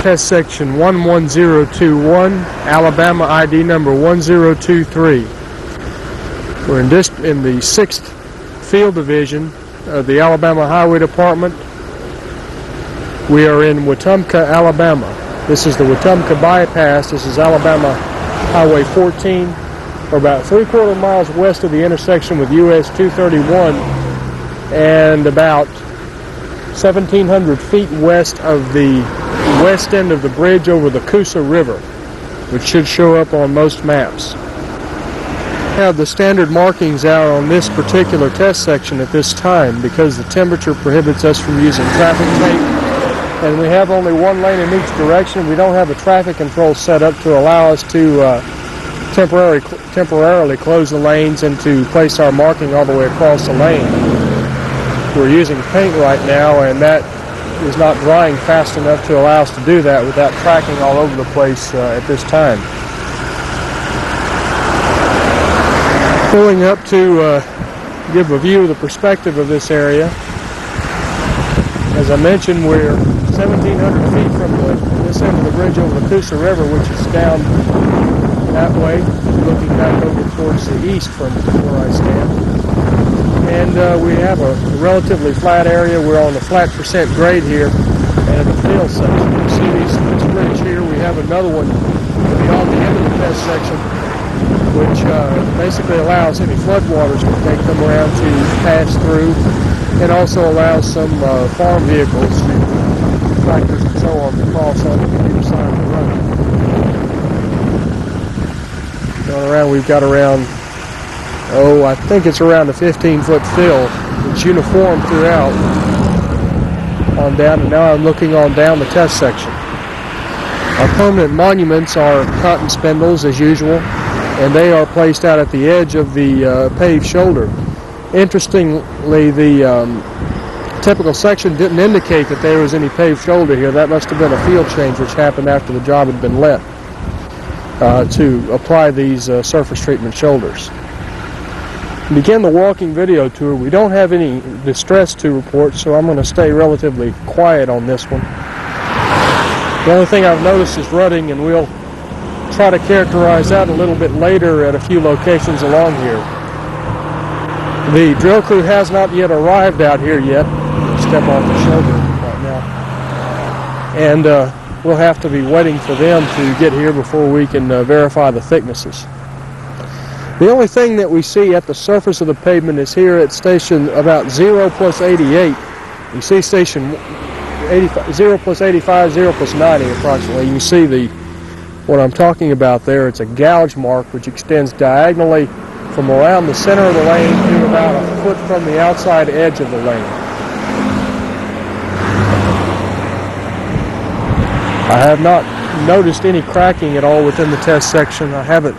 test section 11021, Alabama ID number 1023. We're in the 6th Field Division of the Alabama Highway Department. We are in Wetumpka, Alabama. This is the Wetumpka Bypass. This is Alabama Highway 14. We're about 3/4 miles west of the intersection with US 231 and about 1,700 feet west of the west end of the bridge over the Coosa River, which should show up on most maps. We have the standard markings out on this particular test section at this time because the temperature prohibits us from using traffic tape, and we have only one lane in each direction. We don't have a traffic control set up to allow us to temporarily close the lanes and to place our marking all the way across the lane. We're using paint right now, and that is not drying fast enough to allow us to do that without tracking all over the place at this time. Pulling up to give a view of the perspective of this area. As I mentioned, we're 1,700 feet from this end of the bridge over the Coosa River, which is down that way, looking back over towards the east from where I stand. And we have a relatively flat area. We're on a flat percent grade here, and in the field section, you see this bridge here. We have another one beyond the end of the test section, which basically allows any floodwaters when they come around to pass through, and also allows some farm vehicles, tractors and so on, to cross on either side of the road. Going around, we've got around, I think it's around a 15-foot fill. It's uniform throughout on down, and now I'm looking on down the test section. Our permanent monuments are cotton spindles as usual, and they are placed out at the edge of the paved shoulder. Interestingly, the typical section didn't indicate that there was any paved shoulder here. That must have been a field change which happened after the job had been let to apply these surface treatment shoulders. To begin the walking video tour, we don't have any distress to report, so I'm going to stay relatively quiet on this one. The only thing I've noticed is rutting, and we'll try to characterize that a little bit later at a few locations along here. The drill crew has not yet arrived out here yet. Step off the shoulder right now. And we'll have to be waiting for them to get here before we can verify the thicknesses. The only thing that we see at the surface of the pavement is here at station about 0 plus 88. You see station 0 plus 85, 0 plus 90 approximately. You can see what I'm talking about there. It's a gouge mark which extends diagonally from around the center of the lane to about a foot from the outside edge of the lane. I have not noticed any cracking at all within the test section. I haven't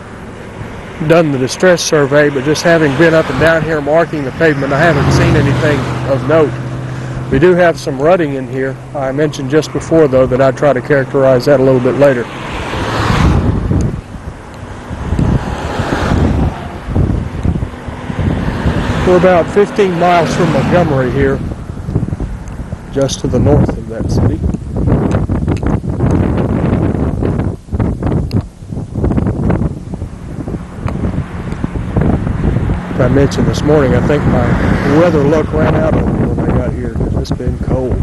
done the distress survey, but just having been up and down here marking the pavement, I haven't seen anything of note. We do have some rutting in here. I mentioned just before, though, that I'd try to characterize that a little bit later. We're about 15 miles from Montgomery here, just to the north of that city. I mentioned this morning, I think my weather luck ran out on me when I got here because it's been cold.